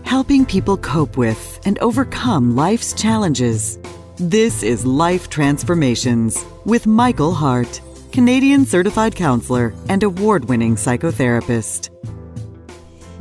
helping people cope with and overcome life's challenges. This is Life Transformations with Michael Hart, Canadian certified counselor and award-winning psychotherapist.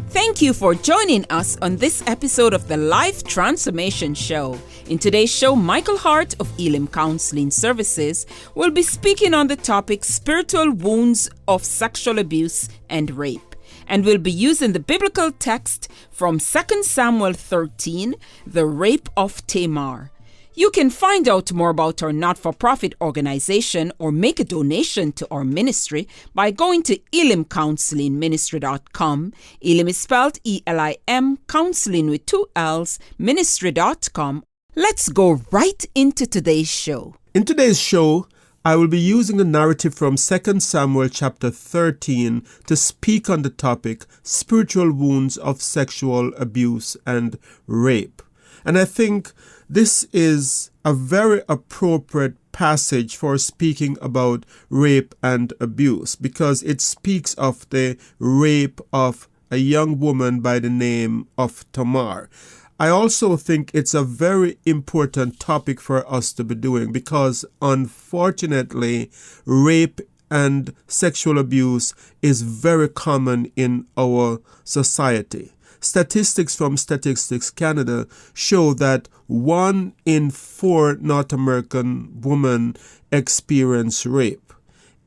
Thank you for joining us on this episode of the Life Transformation Show. In today's show, Michael Hart of Elim Counseling Services will be speaking on the topic spiritual wounds of sexual abuse and rape, and will be using the biblical text from 2 Samuel 13, the Rape of Tamar. You can find out more about our not-for-profit organization or make a donation to our ministry by going to elimcounselingministry.com. Elim is spelled E-L-I-M, counseling with 2 L's, ministry.com. Let's go right into today's show. In today's show, I will be using the narrative from 2 Samuel chapter 13 to speak on the topic spiritual wounds of sexual abuse and rape. And I think this is a very appropriate passage for speaking about rape and abuse because it speaks of the rape of a young woman by the name of Tamar. I also think it's a very important topic for us to be doing because unfortunately, rape and sexual abuse is very common in our society. Statistics from Statistics Canada show that 1 in 4 North American women experience rape.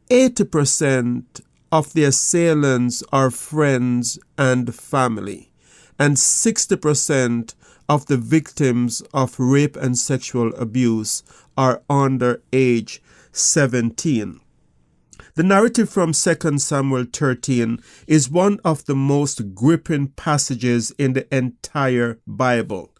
80% of the assailants are friends and family, and 60% of the victims of rape and sexual abuse are under age 17. The narrative from 2 Samuel 13 is one of the most gripping passages in the entire Bible.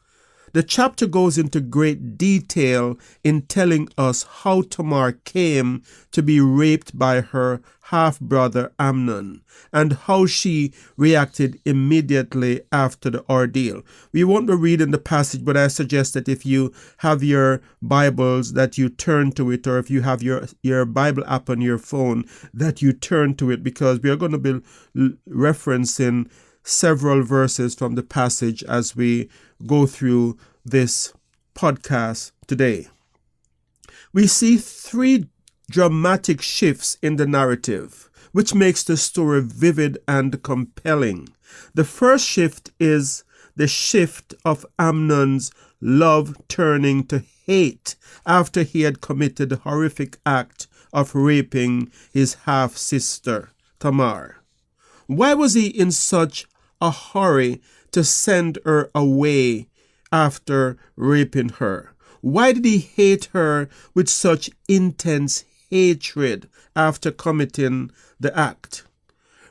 The chapter goes into great detail in telling us how Tamar came to be raped by her half-brother Amnon and how she reacted immediately after the ordeal. We won't be reading the passage, but I suggest that if you have your Bibles that you turn to it, or if you have your Bible app on your phone that you turn to it, because we are going to be referencing several verses from the passage as we go through this podcast today. We see 3 dramatic shifts in the narrative, which makes the story vivid and compelling. The first shift is the shift of Amnon's love turning to hate after he had committed the horrific act of raping his half-sister, Tamar. Why was he in such a hurry to send her away after raping her? Why did he hate her with such intense hatred after committing the act?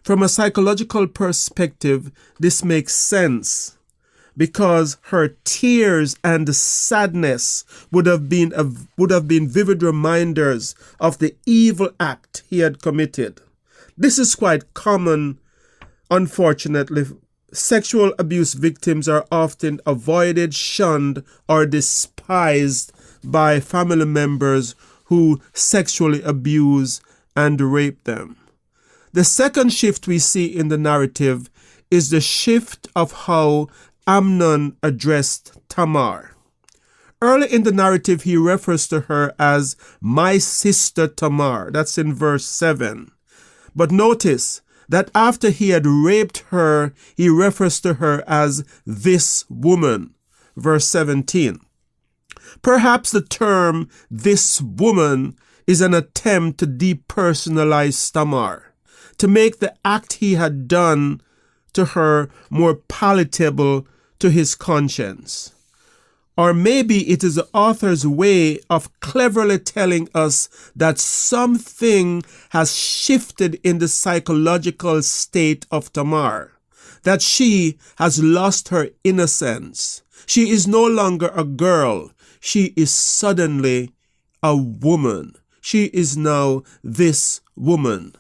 From a psychological perspective, this makes sense because her tears and sadness would have been vivid reminders of the evil act he had committed. This is quite common. Unfortunately, sexual abuse victims are often avoided, shunned, or despised by family members who sexually abuse and rape them. The second shift we see in the narrative is the shift of how Amnon addressed Tamar. Early in the narrative, he refers to her as my sister Tamar. That's in verse 7. But notice that after he had raped her, he refers to her as this woman. Verse 17. Perhaps the term this woman is an attempt to depersonalize Tamar, to make the act he had done to her more palatable to his conscience. Or maybe it is the author's way of cleverly telling us that something has shifted in the psychological state of Tamar, that she has lost her innocence. She is no longer a girl. She is suddenly a woman. She is now this woman.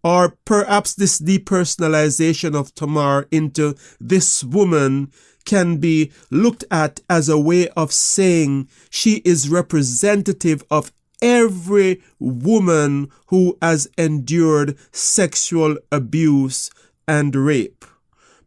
Or perhaps this depersonalization of Tamar into this woman can be looked at as a way of saying she is representative of every woman who has endured sexual abuse and rape.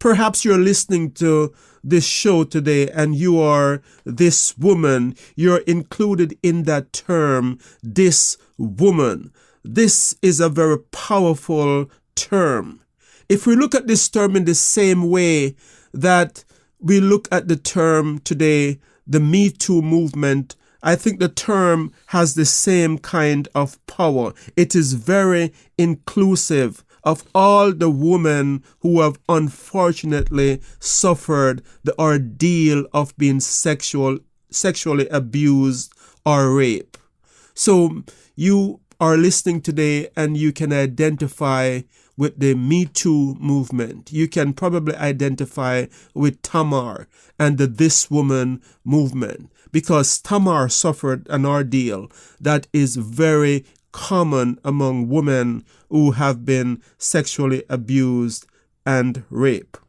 Perhaps you're listening to this show today and you are this woman. You're included in that term, this woman. This is a very powerful term. If we look at this term in the same way that we look at the term today, the Me Too movement, I think the term has the same kind of power. It is very inclusive of all the women who have unfortunately suffered the ordeal of being sexually abused or raped. So you are listening today and you can identify with the Me Too movement. You can probably identify with Tamar and the This Woman movement, because Tamar suffered an ordeal that is very common among women who have been sexually abused and raped.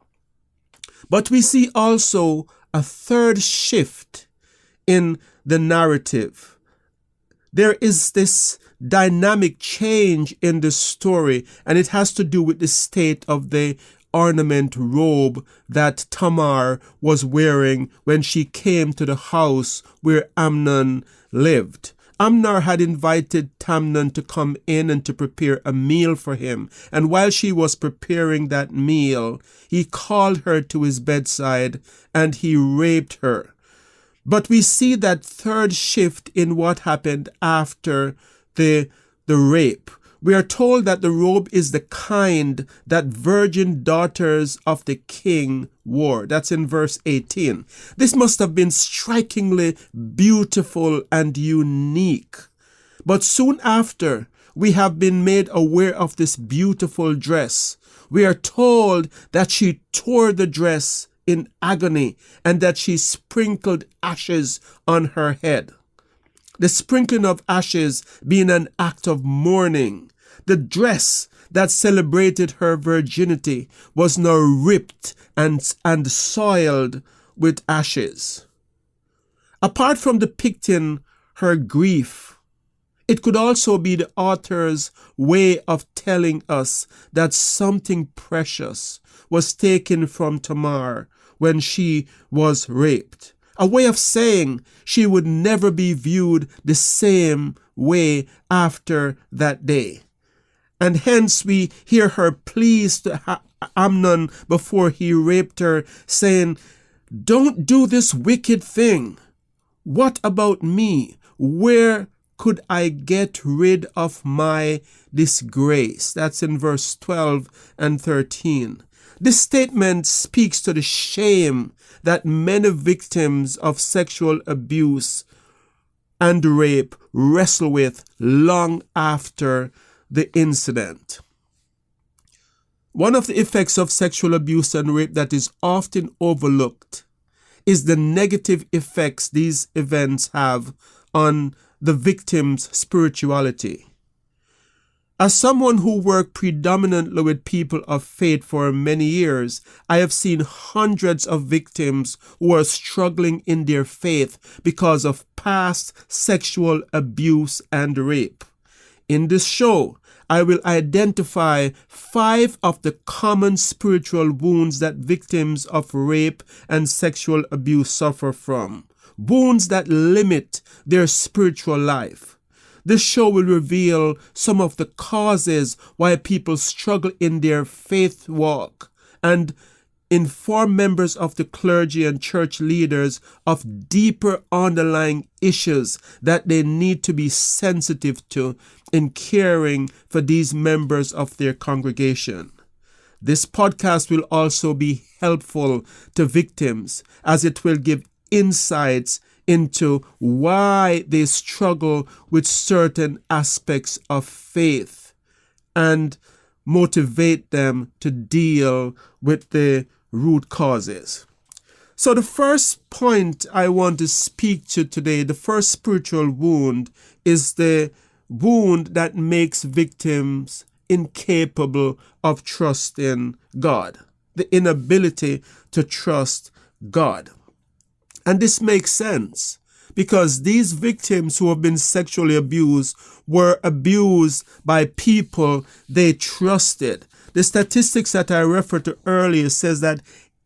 But we see also a third shift in the narrative. There is this dynamic change in the story, and it has to do with the state of the ornament robe that Tamar was wearing when she came to the house where Amnon lived. Amnon had invited Amnon to come in and to prepare a meal for him. And while she was preparing that meal, he called her to his bedside and he raped her. But we see that third shift in what happened after the rape. We are told that the robe is the kind that virgin daughters of the king wore. That's in verse 18. This must have been strikingly beautiful and unique. But soon after, we have been made aware of this beautiful dress. We are told that she tore the dress in agony and that she sprinkled ashes on her head. The sprinkling of ashes being an act of mourning. The dress that celebrated her virginity was now ripped and soiled with ashes. Apart from depicting her grief, it could also be the author's way of telling us that something precious was taken from Tamar when she was raped. A way of saying she would never be viewed the same way after that day. And hence we hear her pleas to Amnon before he raped her, saying, "Don't do this wicked thing. What about me? Where could I get rid of my disgrace?" That's in verse 12 and 13. This statement speaks to the shame that many victims of sexual abuse and rape wrestle with long after the incident. One of the effects of sexual abuse and rape that is often overlooked is the negative effects these events have on the victim's spirituality. As someone who worked predominantly with people of faith for many years, I have seen hundreds of victims who are struggling in their faith because of past sexual abuse and rape. In this show, I will identify 5 of the common spiritual wounds that victims of rape and sexual abuse suffer from. Wounds that limit their spiritual life. This show will reveal some of the causes why people struggle in their faith walk and inform members of the clergy and church leaders of deeper underlying issues that they need to be sensitive to in caring for these members of their congregation. This podcast will also be helpful to victims as it will give insights into why they struggle with certain aspects of faith and motivate them to deal with the root causes. So the first point I want to speak to today, the first spiritual wound, is the wound that makes victims incapable of trusting God, the inability to trust God. And this makes sense because these victims who have been sexually abused were abused by people they trusted. The statistics that I referred to earlier says that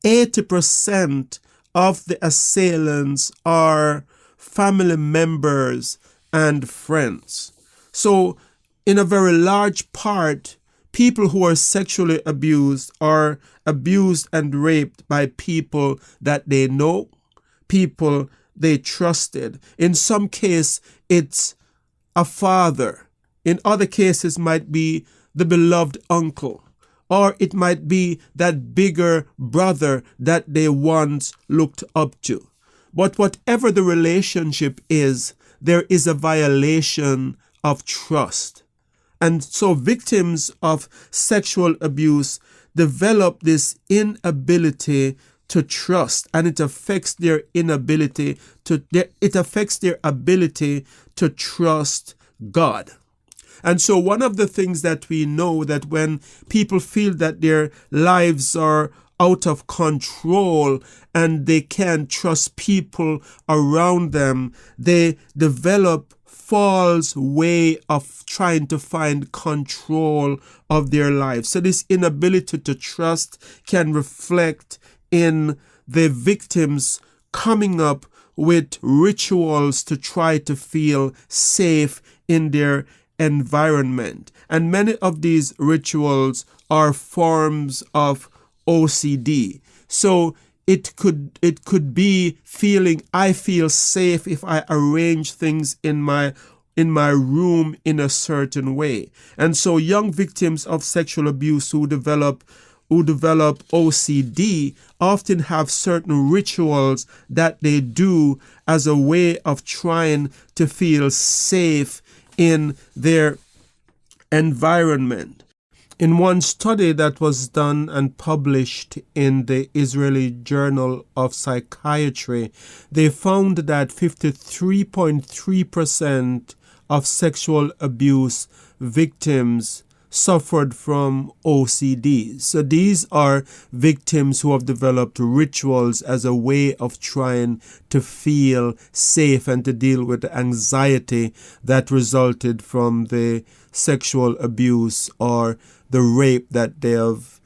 80% of the assailants are family members and friends. So in a very large part, people who are sexually abused are abused and raped by people that they know, people they trusted. In some case, it's a father. In other cases, might be the beloved uncle. Or it might be that bigger brother that they once looked up to. But whatever the relationship is, there is a violation of trust. And so victims of sexual abuse develop this inability to trust, and it affects their ability to trust God. And so one of the things that we know, that when people feel that their lives are out of control and they can't trust people around them, they develop false way of trying to find control of their lives. So this inability to trust can reflect in the victims coming up with rituals to try to feel safe in their environment. And many of these rituals are forms of OCD. So it could be feeling, I feel safe if I arrange things in my room in a certain way. And so young victims of sexual abuse who develop OCD often have certain rituals that they do as a way of trying to feel safe in their environment. In one study that was done and published in the Israeli Journal of Psychiatry, they found that 53.3% of sexual abuse victims suffered from OCD. So these are victims who have developed rituals as a way of trying to feel safe and to deal with the anxiety that resulted from the sexual abuse or the rape that they have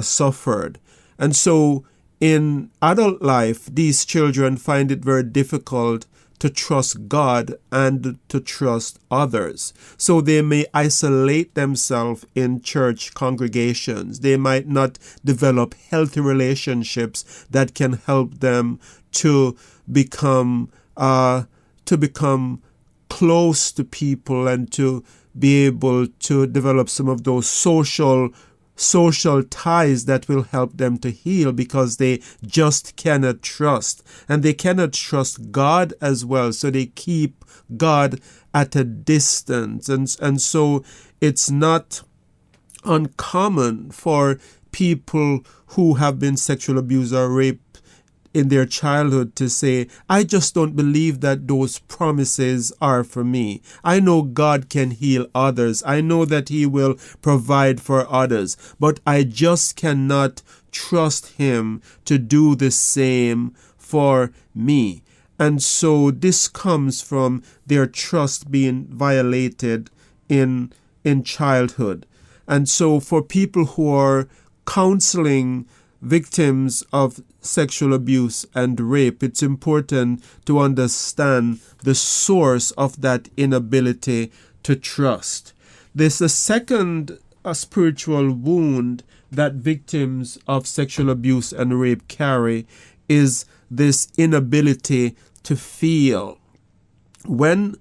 suffered. And so in adult life, these children find it very difficult to trust God and to trust others. So they may isolate themselves in church congregations. They might not develop healthy relationships that can help them to become close to people and to be able to develop some of those social ties that will help them to heal, because they just cannot trust. And they cannot trust God as well, so they keep God at a distance. And so it's not uncommon for people who have been sexually abused or raped in their childhood to say, I just don't believe that those promises are for me. I know God can heal others. I know that He will provide for others, but I just cannot trust Him to do the same for me. And so this comes from their trust being violated in childhood. And so for people who are counseling victims of sexual abuse and rape, it's important to understand the source of that inability to trust. There's a second spiritual wound that victims of sexual abuse and rape carry, is this inability to feel. When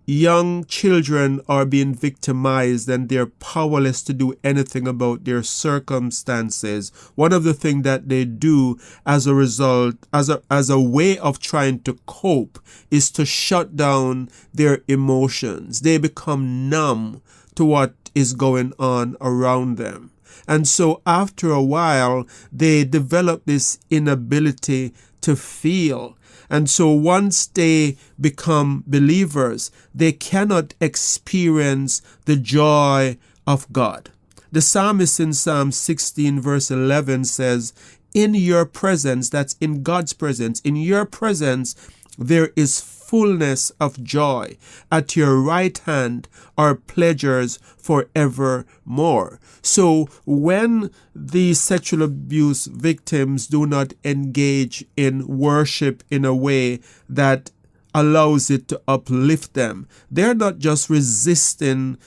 young children are being victimized and they're powerless to do anything about their circumstances, one of the things that they do as a result, as a way of trying to cope, is to shut down their emotions. They become numb to what is going on around them. And so after a while, they develop this inability to feel. And so once they become believers, they cannot experience the joy of God. The psalmist in Psalm 16 verse 11 says, in your presence, that's in God's presence, in your presence, there is fullness of joy. At your right hand are pleasures forevermore. So when these sexual abuse victims do not engage in worship in a way that allows it to uplift them, they're not just resisting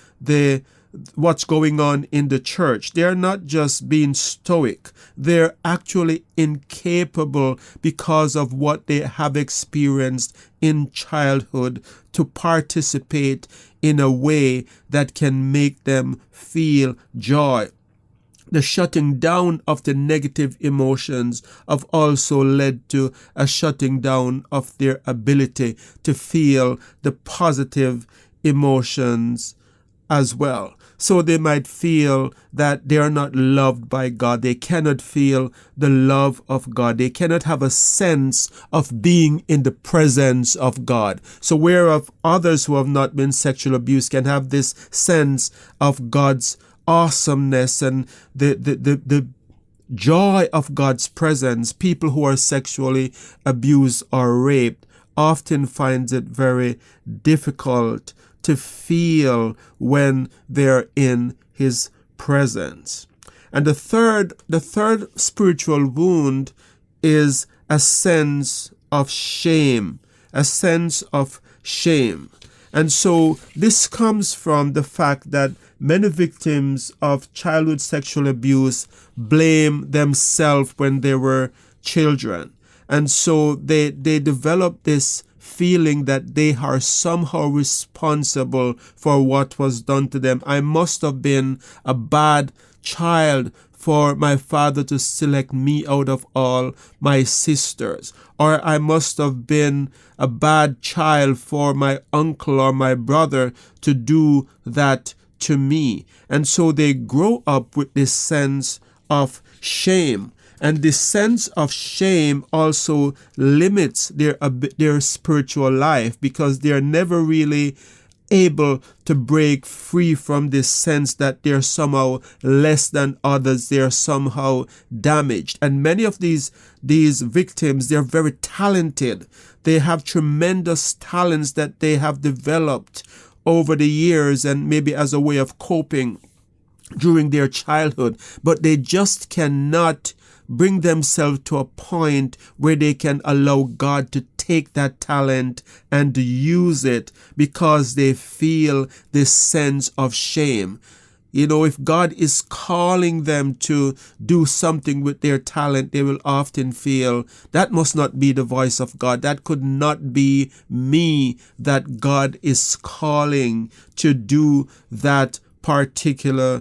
what's going on in the church. They're not just being stoic. They're actually incapable, because of what they have experienced in childhood, to participate in a way that can make them feel joy. The shutting down of the negative emotions have also led to a shutting down of their ability to feel the positive emotions as well. So they might feel that they are not loved by God. They cannot feel the love of God. They cannot have a sense of being in the presence of God. So whereas others who have not been sexually abused can have this sense of God's awesomeness and the joy of God's presence, people who are sexually abused or raped often finds it very difficult to feel when they're in his presence. And the third spiritual wound is a sense of shame, a sense of shame. And so this comes from the fact that many victims of childhood sexual abuse blame themselves when they were children. And so they develop this feeling that they are somehow responsible for what was done to them. I must have been a bad child for my father to select me out of all my sisters. Or I must have been a bad child for my uncle or my brother to do that to me. And so they grow up with this sense of shame. And this sense of shame also limits their spiritual life, because they are never really able to break free from this sense that they're somehow less than others, they're somehow damaged. And many of these victims, they're very talented. They have tremendous talents that they have developed over the years, and maybe as a way of coping during their childhood, but they just cannot bring themselves to a point where they can allow God to take that talent and use it, because they feel this sense of shame. You know, if God is calling them to do something with their talent, they will often feel that must not be the voice of God. That could not be me that God is calling to do that particular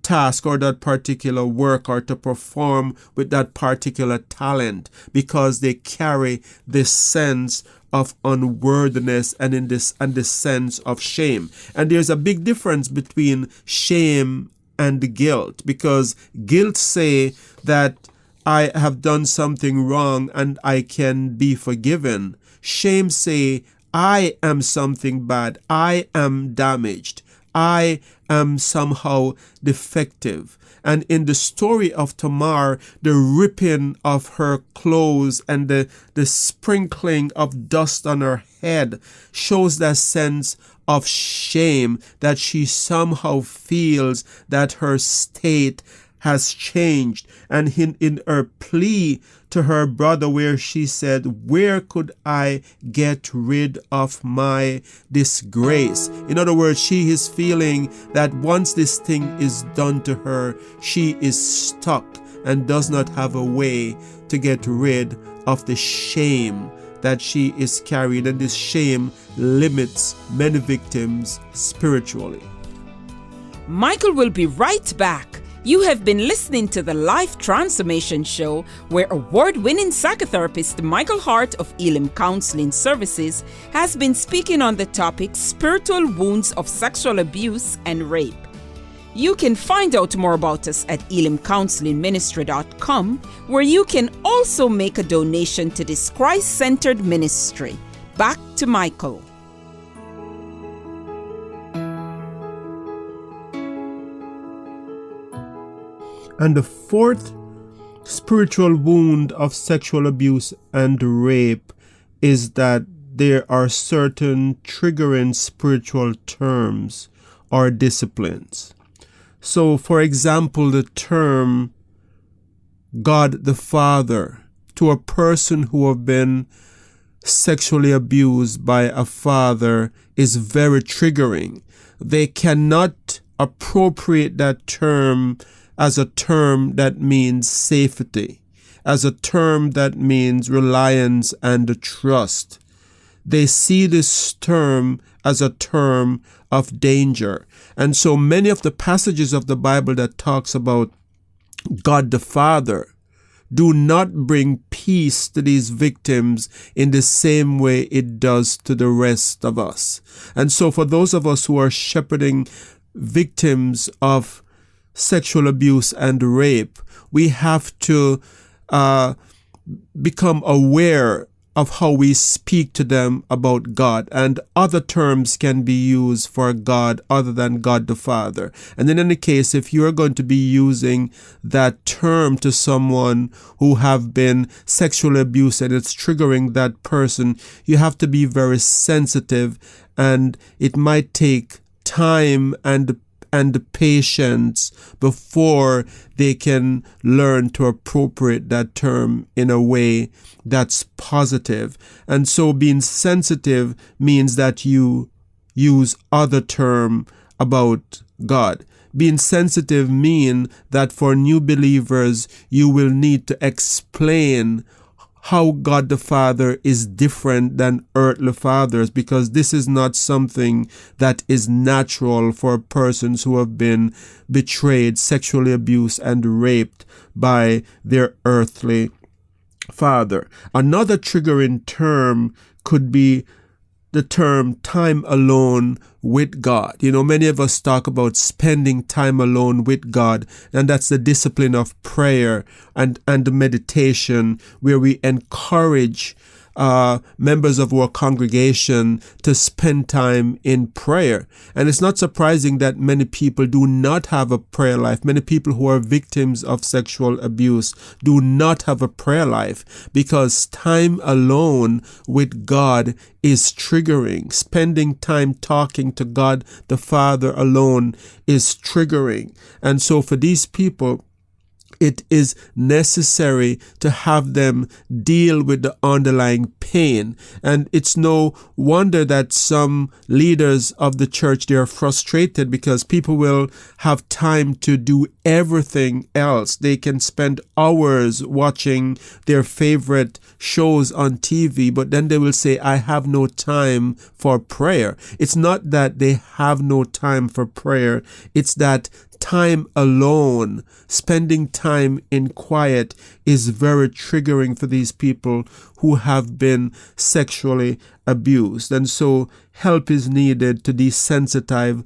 task or that particular work, or to perform with that particular talent, because they carry this sense of unworthiness and this sense of shame. And there's a big difference between shame and guilt, because guilt say that I have done something wrong and I can be forgiven. Shame say I am something bad, I am damaged, I am somehow defective. And in the story of Tamar, the ripping of her clothes and the sprinkling of dust on her head shows that sense of shame, that she somehow feels that her state has changed. And in her plea to her brother, where she said, where could I get rid of my disgrace? In other words, she is feeling that once this thing is done to her, she is stuck and does not have a way to get rid of the shame that she is carrying. And this shame limits many victims spiritually. Michael will be right back. You have been listening to the Life Transformation Show, where award-winning psychotherapist Michael Hart of Elim Counseling Services has been speaking on the topic spiritual wounds of sexual abuse and rape. You can find out more about us at elimcounselingministry.com, where you can also make a donation to this Christ-centered ministry. Back to Michael. And the fourth spiritual wound of sexual abuse and rape is that there are certain triggering spiritual terms or disciplines. So, for example, the term God the Father to a person who have been sexually abused by a father is very triggering. They cannot appropriate that term as a term that means safety, as a term that means reliance and trust. They see this term as a term of danger. And so many of the passages of the Bible that talks about God the Father do not bring peace to these victims in the same way it does to the rest of us. And so for those of us who are shepherding victims of sexual abuse and rape, we have to become aware of how we speak to them about God, and other terms can be used for God other than God the Father. And in any case, if you're going to be using that term to someone who have been sexually abused and it's triggering that person, you have to be very sensitive, and it might take time and patience before they can learn to appropriate that term in a way that's positive. And so being sensitive means that you use other term about God. Being sensitive means that for new believers, you will need to explain how God the Father is different than earthly fathers, because this is not something that is natural for persons who have been betrayed, sexually abused, and raped by their earthly father. Another triggering term could be the term time alone with God. You know, many of us talk about spending time alone with God, and that's the discipline of prayer and meditation, where we encourage members of our congregation to spend time in prayer. And it's not surprising that many people do not have a prayer life. Many people who are victims of sexual abuse do not have a prayer life, because time alone with God is triggering. Spending time talking to God the Father alone is triggering. And so for these people, it is necessary to have them deal with the underlying pain. And it's no wonder that some leaders of the church, they are frustrated, because people will have time to do everything else. They can spend hours watching their favorite shows on TV, but then they will say, I have no time for prayer. It's not that they have no time for prayer. It's that time alone, spending time in quiet, is very triggering for these people who have been sexually abused. And so help is needed to desensitize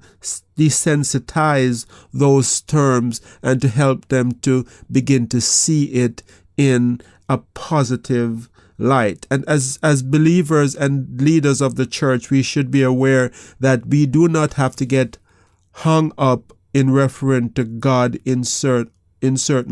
those terms and to help them to begin to see it in a positive light. And as believers and leaders of the church, we should be aware that we do not have to get hung up in referring to God in certain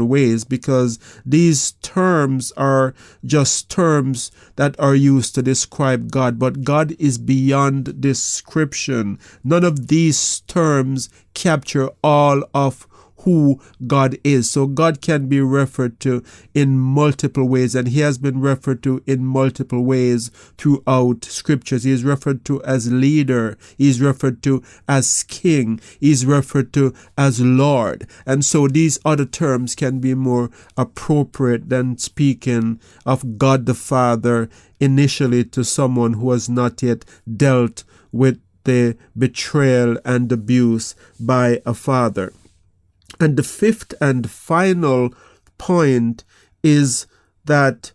ways, because these terms are just terms that are used to describe God, but God is beyond description. None of these terms capture all of who God is. So God can be referred to in multiple ways, and he has been referred to in multiple ways throughout scriptures. He is referred to as leader. He is referred to as king. He is referred to as Lord. And so these other terms can be more appropriate than speaking of God the Father initially to someone who has not yet dealt with the betrayal and abuse by a father. And the fifth and final point is that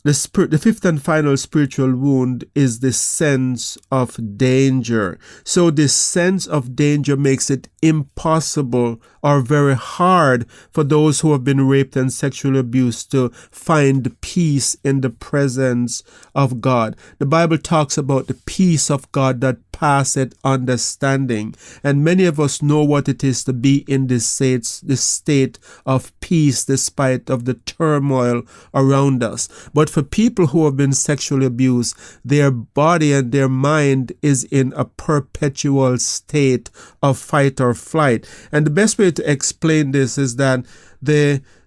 the fifth and final spiritual wound is the sense of danger. So this sense of danger makes it impossible or very hard for those who have been raped and sexually abused to find peace in the presence of God. The Bible talks about the peace of God that passeth understanding. And many of us know what it is to be in this state of peace despite of the turmoil around us. But for people who have been sexually abused, their body and their mind is in a perpetual state of fight or flight. And the best way to explain this is that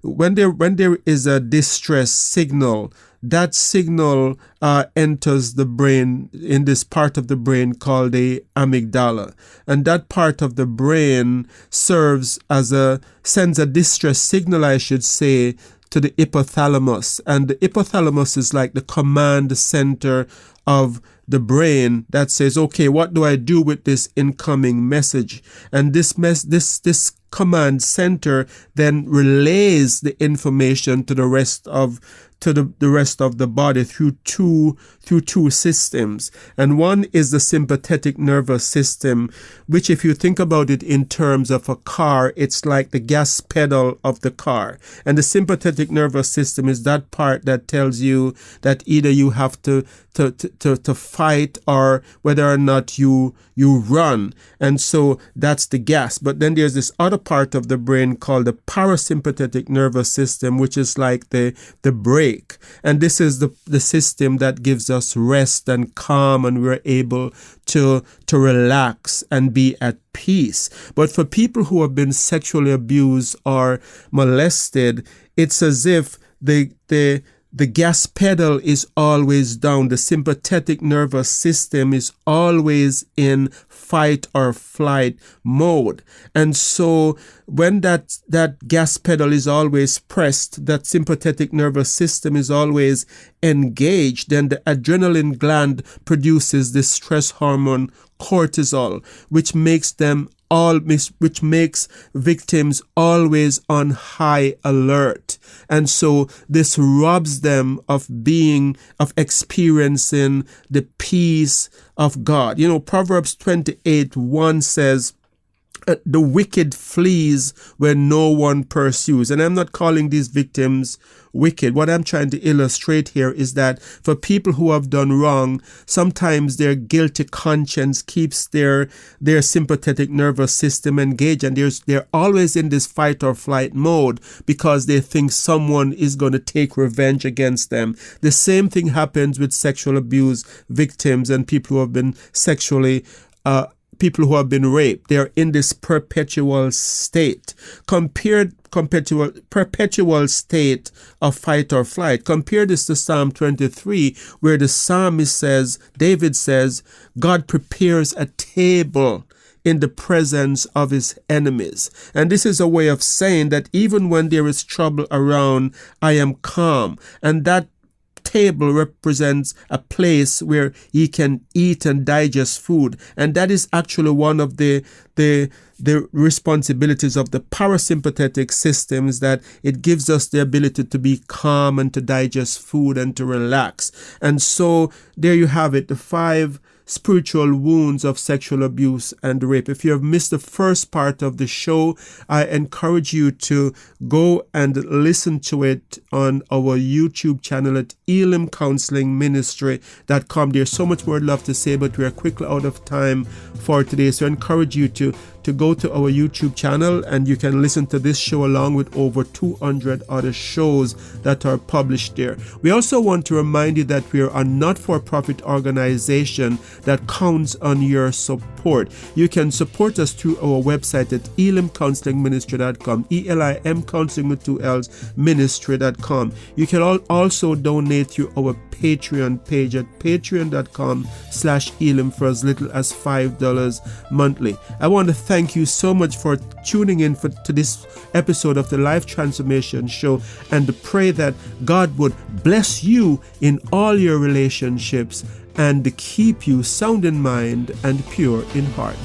when there is a distress signal, that signal enters the brain in this part of the brain called the amygdala. And that part of the brain sends a distress signal, I should say, to the hypothalamus. And the hypothalamus is like the command center of the brain that says, okay, what do I do with this incoming message? And this command center then relays the information to the rest of the body through two systems. And one is the sympathetic nervous system, which, if you think about it in terms of a car, it's like the gas pedal of the car. And the sympathetic nervous system is that part that tells you that either you have to fight or whether or not you run. And so that's the gas. But then there's this other part of the brain called the parasympathetic nervous system, which is like the brake. And this is the system that gives us rest and calm, and we're able to relax and be at peace. But for people who have been sexually abused or molested, it's as if the gas pedal is always down. The sympathetic nervous system is always in fight or flight mode. And so when that gas pedal is always pressed, that sympathetic nervous system is always engaged, then the adrenaline gland produces the stress hormone cortisol, which makes victims always on high alert. And so this robs them of experiencing the peace of God. Proverbs 28:1 says, the wicked flees when no one pursues. And I'm not calling these victims wicked. What I'm trying to illustrate here is that for people who have done wrong, sometimes their guilty conscience keeps their sympathetic nervous system engaged, and they're always in this fight or flight mode because they think someone is going to take revenge against them. The same thing happens with sexual abuse victims and people who have been people who have been raped. They're in this perpetual state. Perpetual state of fight or flight. Compare this to Psalm 23, where the psalmist says, David says, God prepares a table in the presence of his enemies. And this is a way of saying that even when there is trouble around, I am calm. And that table represents a place where he can eat and digest food, and that is actually one of the responsibilities of the parasympathetic system, is that it gives us the ability to be calm and to digest food and to relax. And so there you have it, the 5 spiritual wounds of sexual abuse and rape. If you have missed the first part of the show, I encourage you to go and listen to it on our YouTube channel at elimcounselingministry.com. There's so much more I'd love to say, but we are quickly out of time for today. So I encourage you to go to our YouTube channel, and you can listen to this show along with over 200 other shows that are published there. We also want to remind you that we are a not-for-profit organization that counts on your support. You can support us through our website at elimcounselingministry.com, ELIM counseling with 2 L's ministry.com. You can also donate through our Patreon page at patreon.com/Elim for as little as $5 monthly. I want to thank you so much for tuning in to this episode of the Life Transformation Show, and to pray that God would bless you in all your relationships and to keep you sound in mind and pure in heart.